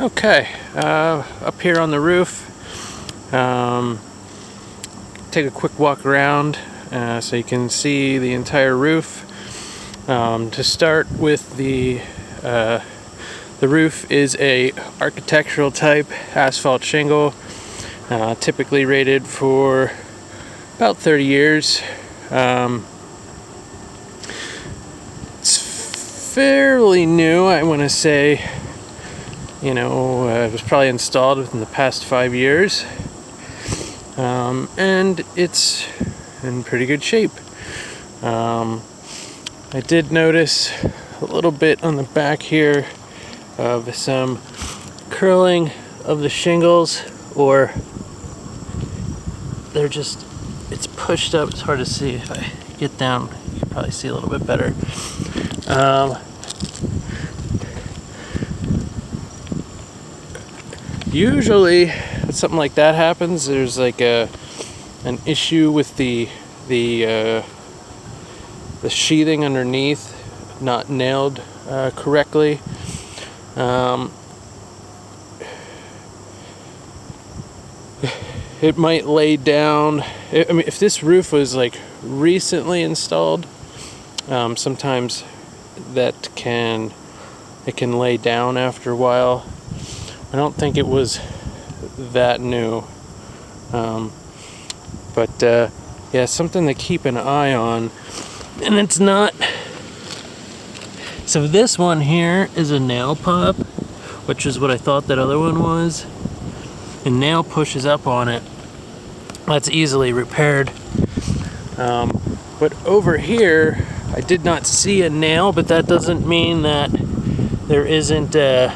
Okay, up here on the roof, take a quick walk around so you can see the entire roof. To start with, the roof is a architectural type asphalt shingle, typically rated for about 30 years. It's fairly new, I want to say. It was probably installed within the past 5 years, and it's in pretty good shape. I did notice a little bit on the back here of some curling of the shingles, or it's pushed up. It's hard to see. If I get down, you can probably see a little bit better. Usually, when something like that happens, there's like an issue with the sheathing underneath, not nailed correctly. It might lay down. If this roof was like recently installed, sometimes it can lay down after a while. I don't think it was that new, but yeah, something to keep an eye on. And it's not. So this one here is a nail pop, which is what I thought that other one was. And nail pushes up on it. That's easily repaired. But over here, I did not see a nail, but that doesn't mean that there isn't a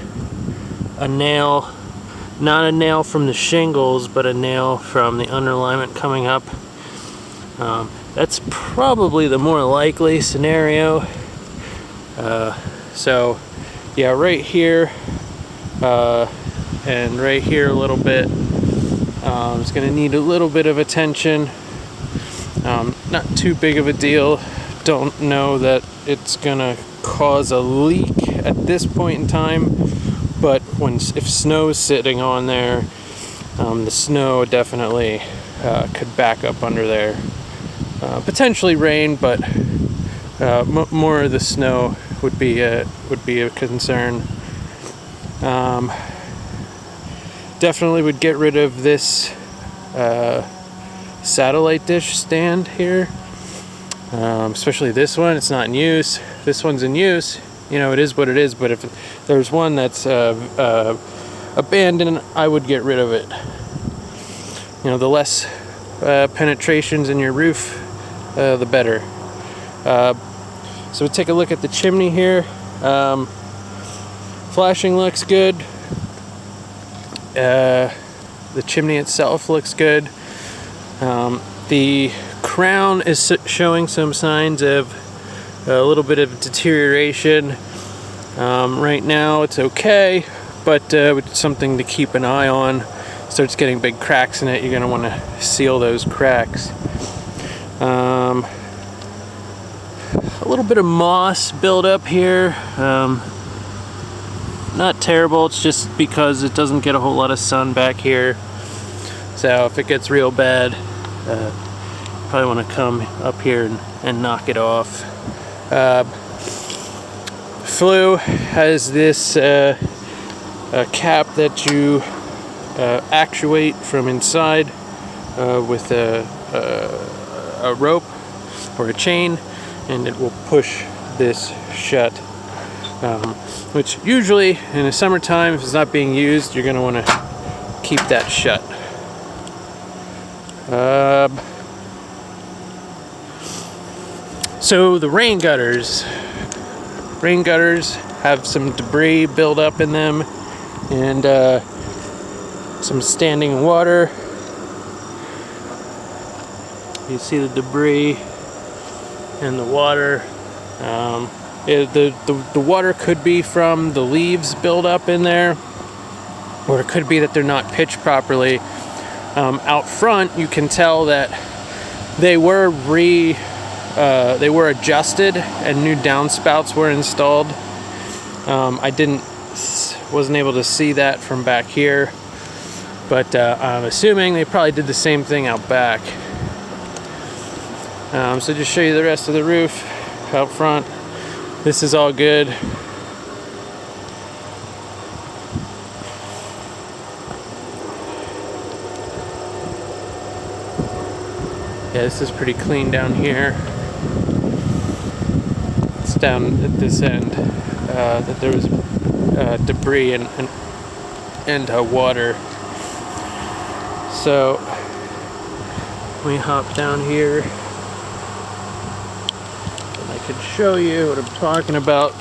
nail, not a nail from the shingles, but a nail from the underlayment coming up. That's probably the more likely scenario. So yeah, right here and right here a little bit. It's going to need a little bit of attention. Not too big of a deal. Don't know that it's going to cause a leak at this point in time. But if snow's sitting on there, the snow definitely could back up under there. Potentially rain, but more of the snow would be a concern. Definitely would get rid of this satellite dish stand here, especially this one. It's not in use. This one's in use. It is what it is. But if there's one that's abandoned, I would get rid of it. The less penetrations in your roof, the better. So we'll take a look at the chimney here. Flashing looks good. The chimney itself looks good. The crown is showing some signs of a little bit of deterioration. Right now it's okay, but it's something to keep an eye on. Starts getting big cracks in it, you're going to want to seal those cracks. A little bit of moss buildup here. Not terrible, it's just because it doesn't get a whole lot of sun back here. So if it gets real bad, probably want to come up here and knock it off. Flue has this cap that you actuate from inside with a rope or a chain, and it will push this shut. Which usually in the summertime, if it's not being used, you're going to want to keep that shut. So the rain gutters have some debris build up in them, and some standing water. You see the debris and the water. The water could be from the leaves build up in there, or it could be that they're not pitched properly. Out front, you can tell that they were adjusted and new downspouts were installed. I didn't Wasn't able to see that from back here, but I'm assuming they probably did the same thing out back. So just show you the rest of the roof out front. This is all good. Yeah, this is pretty clean down here. It's down at this end that there was debris and water. So we hop down here and I can show you what I'm talking about.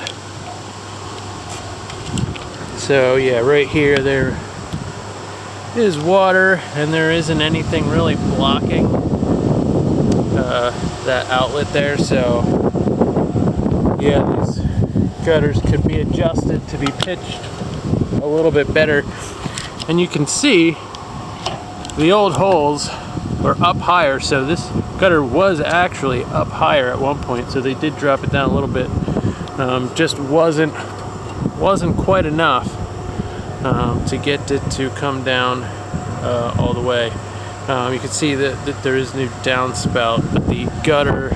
So yeah, right here there is water, and there isn't anything really blocking that outlet there. So yeah, these gutters could be adjusted to be pitched a little bit better. And you can see the old holes are up higher, so this gutter was actually up higher at one point, so they did drop it down a little bit. Just wasn't quite enough to get it to come down all the way. You can see that there is new downspout, but the gutter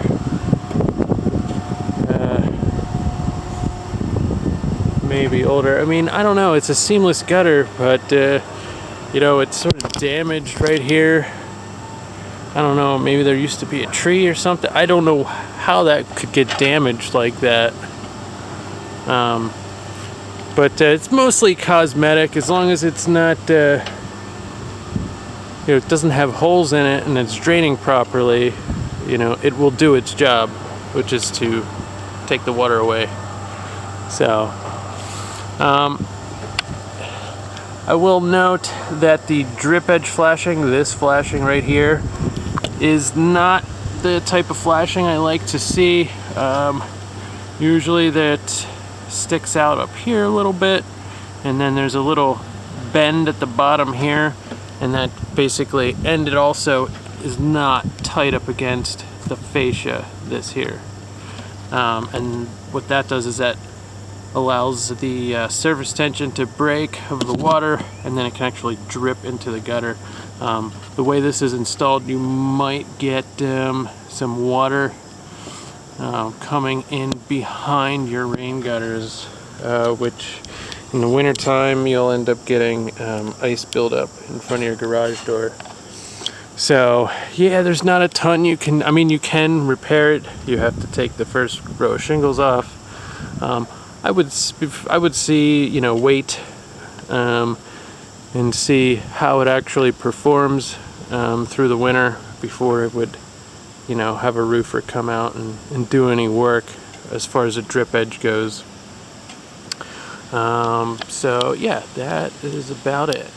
may be older. I mean, I don't know, it's a seamless gutter, but you know, it's sort of damaged right here. I don't know, maybe there used to be a tree or something. I don't know how that could get damaged like that. But it's mostly cosmetic, as long as it's not you know, it doesn't have holes in it and it's draining properly, you know, it will do its job, which is to take the water away. So I will note that the drip edge flashing, this flashing right here, is not the type of flashing I like to see. Usually that sticks out up here a little bit, and then there's a little bend at the bottom here, and that basically, and it also is not tight up against the fascia, this here. And what that does is that allows the surface tension to break of the water, and then it can actually drip into the gutter. The way this is installed, you might get some water coming in behind your rain gutters, which in the wintertime you'll end up getting ice buildup in front of your garage door. So yeah, there's not a ton you can, I mean, you can repair it. You have to take the first row of shingles off. I would see, you know, wait and see how it actually performs through the winter before it would, you know, have a roofer come out and do any work as far as a drip edge goes. So yeah, that is about it.